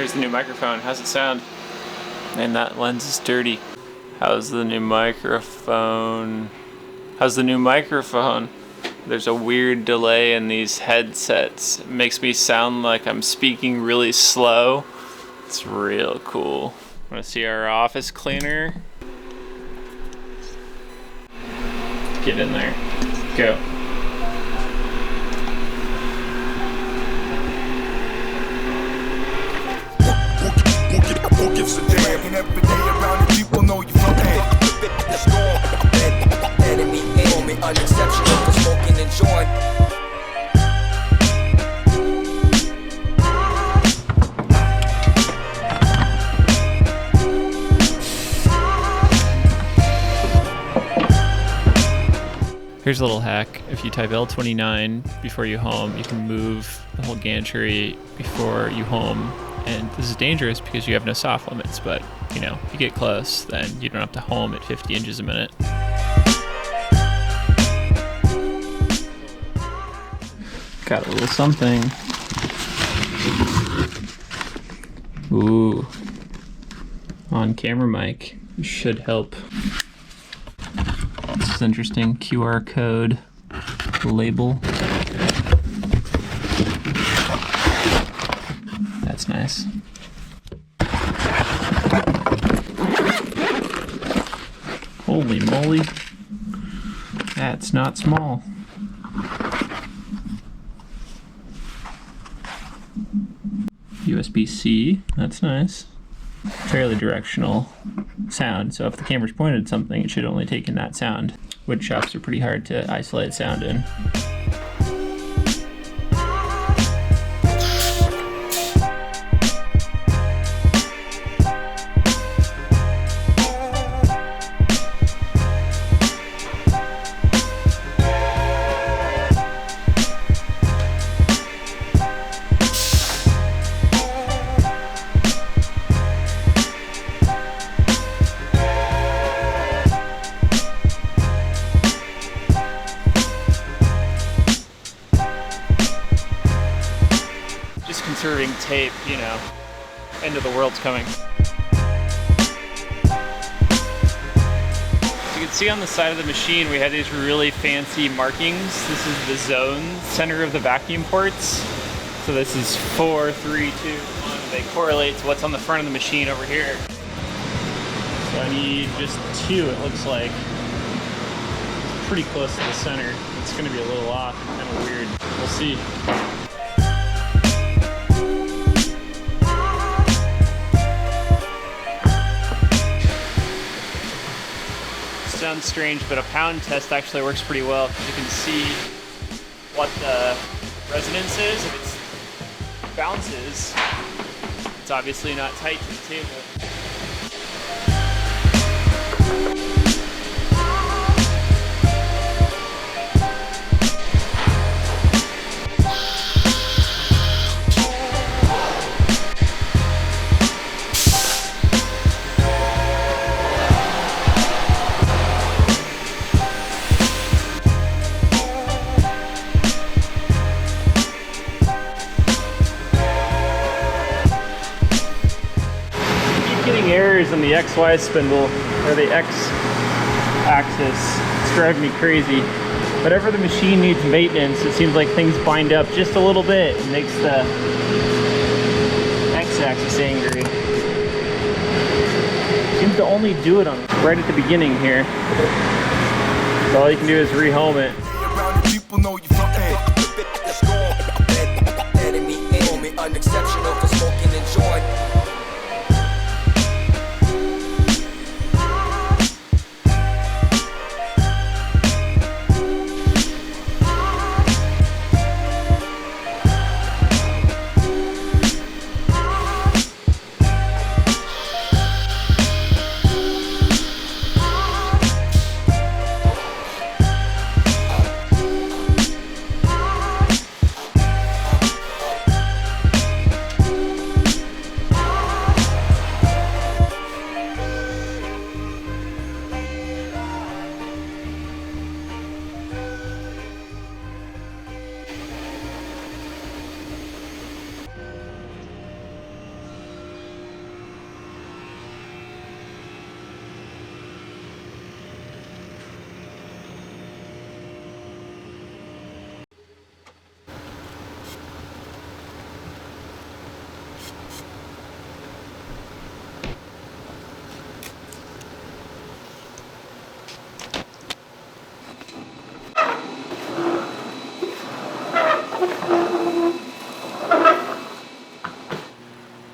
Here's the new microphone. How's it sound? Man, that lens is dirty. How's the new microphone? How's the new microphone? There's a weird delay in these headsets. It makes me sound like I'm speaking really slow. It's real cool. Want to see our office cleaner? Get in there. Go. Who gives a damn? And every day around the people know you from enemy aim me unexceptional for smoking and joint. Here's a little hack. If you type L29 before you home, you can move the whole gantry before you home. And this is dangerous because you have no soft limits, but you know, if you get close, then you don't have to home at 50 inches a minute. Got a little something. Ooh. On camera mic. Should help. This is interesting. QR code label. That's nice. Holy moly. That's not small. USB-C, that's nice. Fairly directional sound, so if the camera's pointed at something, it should only take in that sound. Wood shops are pretty hard to isolate sound in. Just conserving tape, you know, end of the world's coming. You can see on the side of the machine we have these really fancy markings. This is the zone center of the vacuum ports. So this is 4, 3, 2, 1. They correlate to what's on the front of the machine over here. So I need just 2, it looks like. Pretty close to the center. It's gonna be a little off and kind of weird. We'll see. Sounds strange, but a pound test actually works pretty well because you can see what the resonance is. If it bounces, it's obviously not tight to the table. Errors in the XY spindle, or the X axis. It's driving me crazy. Whenever the machine needs maintenance, it seems like things bind up just a little bit. It makes the X axis angry. Seems to only do it on right at the beginning here. So all you can do is rehome it. Unexceptional for smoking and joint.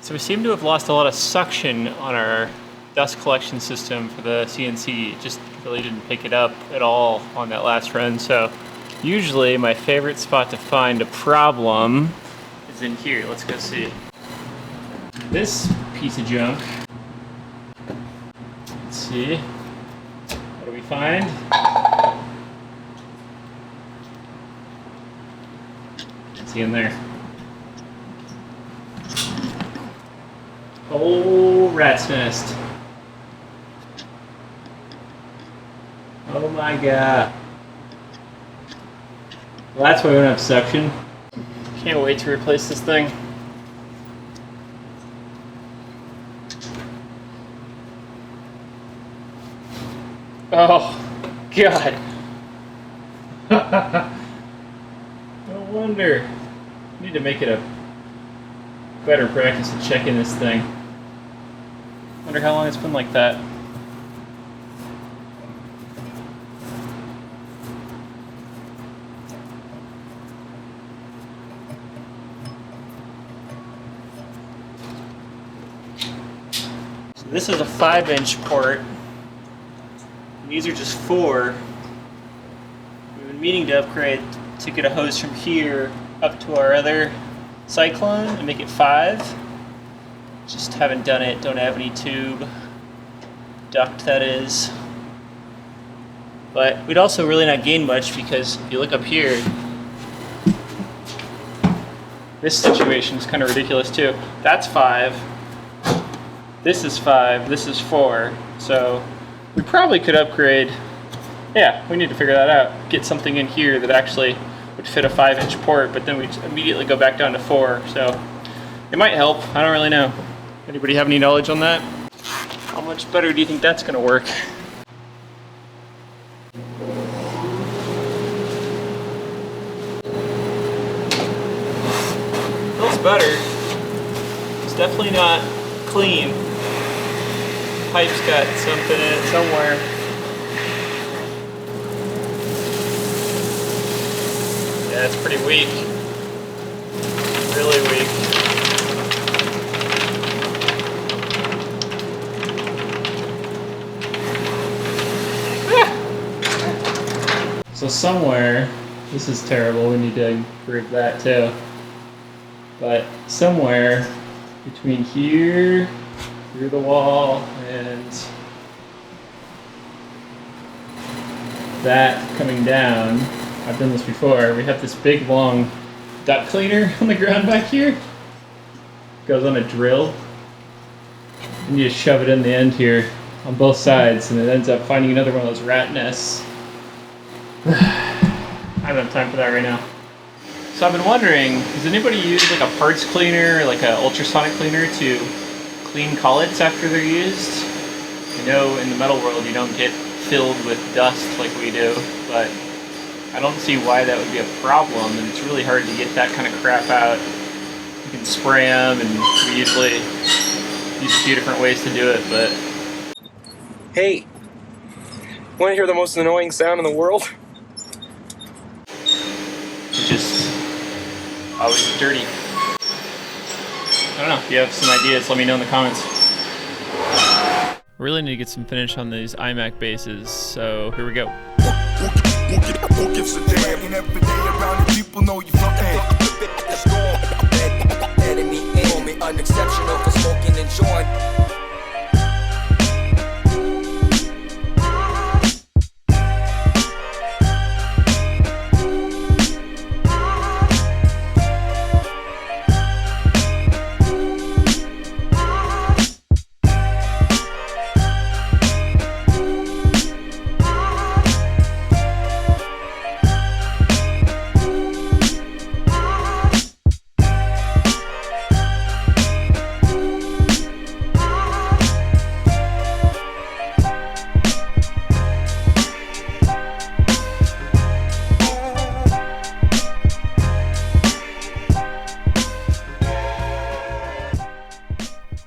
So we seem to have lost a lot of suction on our dust collection system for the CNC. It just really didn't pick it up at all on that last run. So usually my favorite spot to find a problem is in here. Let's go see. This piece of junk. Let's see. What do we find? Let's see in there. Oh, rat's nest. Oh my god. Well, that's why we don't have suction. Can't wait to replace this thing. Oh, God. No wonder. I need to make it a better practice of checking this thing. Wonder how long it's been like that. So this is a 5-inch port. And these are just 4. We've been meaning to upgrade to get a hose from here up to our other cyclone and make it 5. Just haven't done it. Don't have any tube duct, that is. But we'd also really not gain much, because if you look up here, this situation is kind of ridiculous too. That's 5. This is 5. This is 4. So we probably could upgrade. Yeah, we need to figure that out. Get something in here that actually would fit a 5-inch port, but then we immediately go back down to 4. So it might help. I don't really know. Anybody have any knowledge on that? How much better do you think that's going to work? Feels better. It's definitely not clean. Pipe's got something in it somewhere. Yeah, it's pretty weak. Really weak. So somewhere, this is terrible, we need to improve that too. But somewhere between here, through the wall, and that coming down, I've done this before, we have this big long duct cleaner on the ground back here. Goes on a drill. And you just shove it in the end here on both sides, and it ends up finding another one of those rat nests. I don't have time for that right now. So I've been wondering, does anybody use like a parts cleaner, like an ultrasonic cleaner to clean collets after they're used? I know in the metal world you don't get filled with dust like we do, but I don't see why that would be a problem, and it's really hard to get that kind of crap out. You can spray them, and we usually use a few different ways to do it, but... Hey, want to hear the most annoying sound in the world? It's just always dirty. I don't know, if you have some ideas, let me know in the comments. We really need to get some finish on these iMac bases, so here we go. Who gives a damn? And every day around the people know you from enemy in unexceptional for smoking and joint.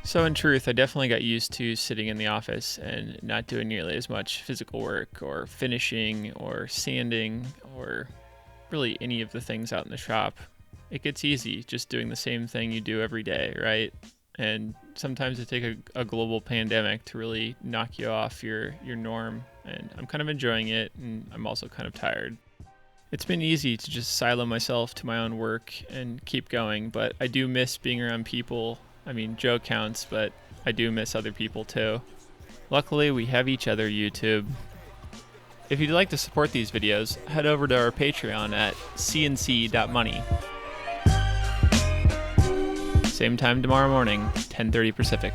So in truth, I definitely got used to sitting in the office and not doing nearly as much physical work or finishing or sanding or really any of the things out in the shop. It gets easy just doing the same thing you do every day, right? and sometimes it takes a global pandemic to really knock you off your norm, and I'm kind of enjoying it, and I'm also kind of tired. It's been easy to just silo myself to my own work and keep going, but I do miss being around people. I mean, Joe counts, but I do miss other people too. Luckily, we have each other, YouTube. If you'd like to support these videos, head over to our Patreon at cnc.money. Same time tomorrow morning, 10:30 Pacific.